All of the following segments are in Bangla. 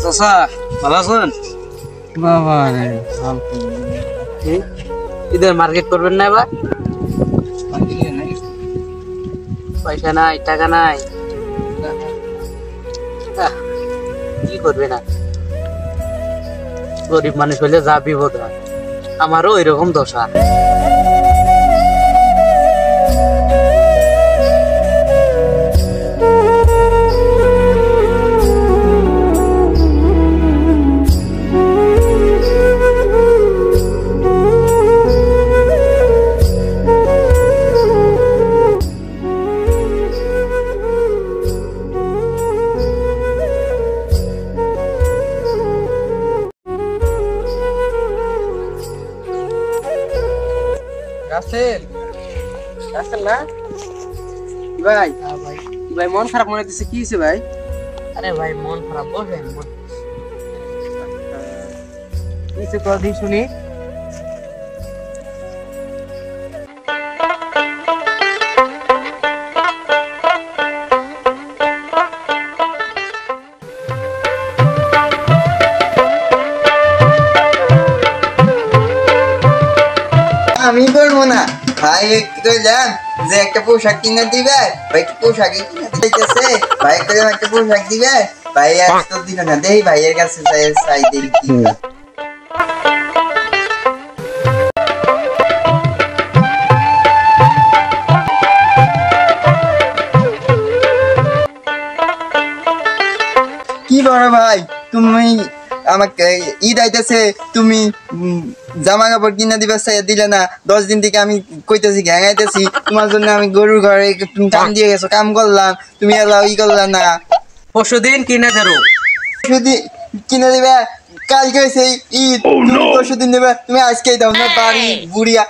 চাচা ভালো আছেন? বাবা রে ঈদের মার্কেট করবেন না এবার? পয়সা নাই, টাকা নাই, কি করবে না? গরিব মানুষ হলে যা বিপদ হয়, আমারও এরকম দশা। না ভাই ভাই মন খারাপ মনে হচ্ছে, কি হয়েছে ভাই? আরে ভাই মন খারাপ, বসেন। কিছু কদিন শুনি। আমি করবো না ভাই, কইলাম যে একটা পোশাক কিনে দিবে, ভাই পোশাক কিনে দিতেছে, ভাই কইলাম একটা পোশাক দিবে, ভাই আর তো দিল না। দেই ভাইয়ের কাছে চাই দেই কি কি বড় ভাই, তুমি আমাকে ঈদ আইতেছে, তুমি জামা কাপড় কিনে দিবে দিলে না। 10 দিন থেকে আমি কইতেছি ঘ্যাঙাইতেছি তোমার জন্য, আমি গরুর ঘরে কাম দিয়ে গেছো, কাম করলাম, তুমি এলাও ই করলাম না। পরশুদিন কিনে দেবো, পরশুদিন কিনে দিবে, কালকে হয়েছে ঈদ, পরশুদিন দেবে, তুমি আজকেই দাও না। বাড়ি বুড়িয়া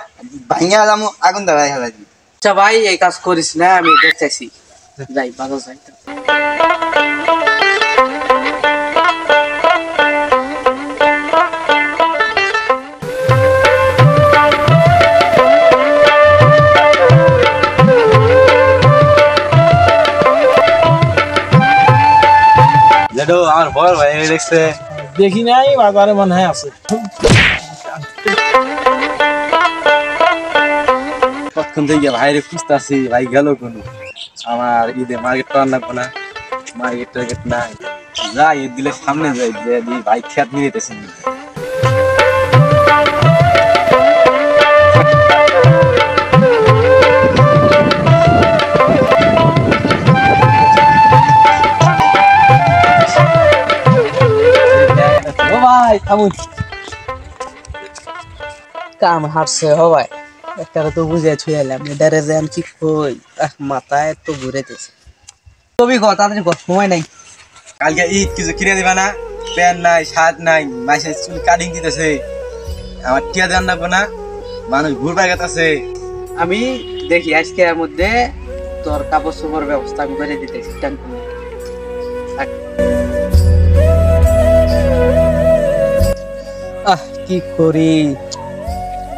ভাঙিয়া এলাম, আগুন ধরাই হেলাই দিবি। আচ্ছা ভাই এই কাজ করিস না, আমি দেখতেছি, যাই বাজার যাই। আমার বড় ভাই দেখছে, দেখি নাই, বাজারে মনে হয় আছে। কতক্ষণ থেকে ভাইরে খুঁজতেছি, ভাই গেল কোনো। আমার ঈদে মার্কেট করার লাগবো না, মার্কেট টার্গেট নাই, যাই ঈদ দিলে সামনে যাই, যে ভাই খেত নিয়ে যেতেছেন। কাম হারছে হবাই, একটা তো বুঝে ছুঁয়ালাম, এটারে যে আমি কি কই, মাথায় তো ঘুরেতেছে। কবি গ তাড়াতাড়ি গ, সময় নাই। কালকে ঈদ, কিছু কিনে দিবা না? প্যান্ট নাই, শার্ট নাই, মাসে চুল কাটিং দিতেছে, আমার টিয়া দেন লাগবো না, মানুষ ঘুরবার গেছে। আমি দেখি আজকের মধ্যে তোর কাপড় চোপড় ব্যবস্থা আমি করে দিতেছি। কি করি,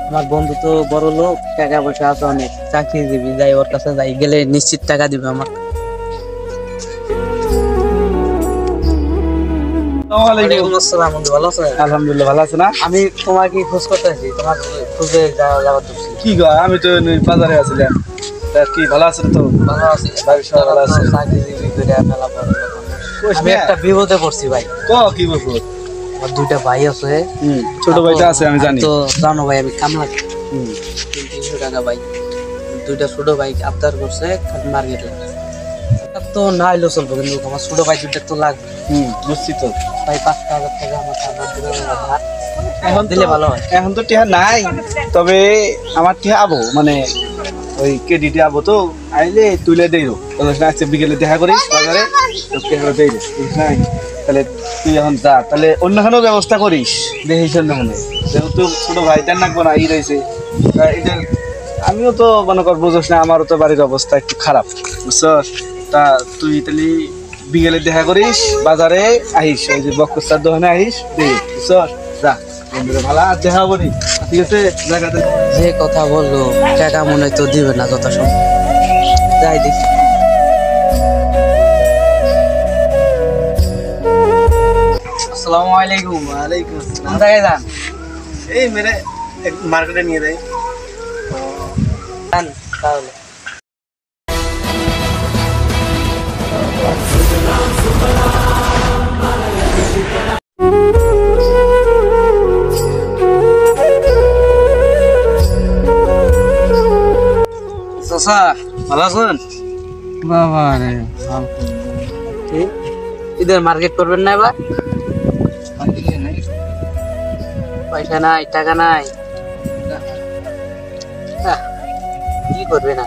আমার বন্ধু তো বড় লোক, টাকা পয়সা আছে অনেক, চাকরিজীবী, যাই ওর কাছে যাই, গেলে নিশ্চিত টাকা দিবে আমার। আলহামদুলিল্লাহ ভালো আছে না? আমি তোমাকে খোঁজ করতেছি, তোমার খোঁজে যাওয়ার দরছি। কি গো, আমি তো বাজারে আছিলাম। কি ভালো আছেন তো? ভালো আছি, বাড়ির সবাই ভালো আছে? চাকরিজীবী করে মেলা বড় লোক। আমি একটা বিপদে পড়ছি ভাই। কি বলবো? আমার 2টা ভাই আছে। ছোট ভাইটা আছে আমি জানি। তো জানো ভাই আমি কামলা 300 টাকা ভাই, 2টা ছোট ভাই আবদার করছে মার্কেট লাগবে, তো না হইলেও চলবো, কিন্তু আমার ছোট ভাই 2টা তো লাগবে। বুঝছি তো ভাই 5,000 টাকা আমার খাবার এখন দিলে ভালো হয়। এখন তো টিহা নাই, তবে আমার টিহা আবো, মানে ওই ক্রেডিটে আবো, তো আইলে তুলে দেই। আজকে বিকেলে দেখা করিস বাজারে, দেই নাই। তাহলে তুই এখন যা, তাহলে অন্যখানেও ব্যবস্থা করিস, দেখিস মনে, যেহেতু ছোট ভাইটার নাকবো না ই রয়েছে। আমিও তো মনে কর বুঝোস না, আমারও তো বাড়ির অবস্থা একটু খারাপ, বুঝছস? তা তুই তাহলে বিকেলে দেখা করিস, বাজারে আহিস, ওই যে বক্কস্টার দোকানে আহিস, দেই, বুঝছস? যা ভালো দেখা করি, ঠিক আছে? জায়গাতে যে কথা বললো টাকা মনে তো দিবে না যথাসম্ভব, যাই দেখি। আসসালামু আলাইকুম। ওয়ালাইকুম কোন আসসালাম। জায়গায় যান? এই মেরে মার্কেটে নিয়ে যাই। যান তাহলে। চাচা ভালো আছেন? বাবা রে ঠিক। ঈদের মার্কেট করবেন না এবার? পয়সা নাই, টাকা নাই, কি করবে না?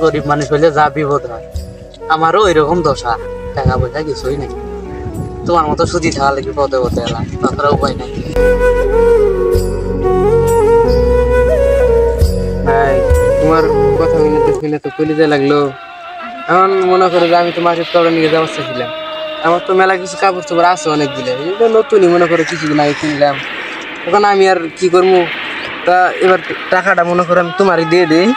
গরিব মানুষ হইলে যা বিপদ হয়, আমারও ওইরকম দশা, টাকা পয়সা কিছুই নাই। তোমার মতো সুদি থাকা লাগবে, পদে পদে এলাম, তাছাড়া উপায় নাই। ভাই তোমার কথা শুনে তো কলিজা লাগলো। এখন মনে করো যে আমি তো মার্কেট করে নিয়ে যাওয়ার চাইছিলাম, আমার তো মেলা কিছু কাপড় চোপড় আছে অনেকগুলো, এটা নতুনই মনে করো কিছুদিন আগে কিনলাম। এখন আমি আর কি করবো, তা এবার টাকাটা মনে করো আমি তোমারই দিয়ে দিই,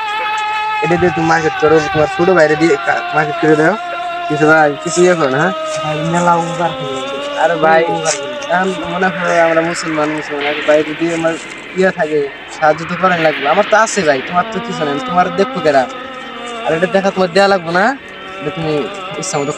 এটা দিয়ে তুমি মার্কেট করো, তোমার ছোট বাইরে দিয়ে মার্কেট করে দাও। কিছু ভাই কিছু ইয়ে করো না, হ্যাঁ? মেলা উপকার আরে ভাই এখন মনে করো আমরা মুসলমান আর বাইরে দিয়ে আমার ইয়ে থাকে, সাহায্য তো করাই লাগবে। আমার তো আছে ভাই, তোমার তো কিছু নেই, তোমার দেখবো কেরা, আর এটা দেখা তোমার দেওয়া লাগবো না, এটা তুমি ইচ্ছা মতো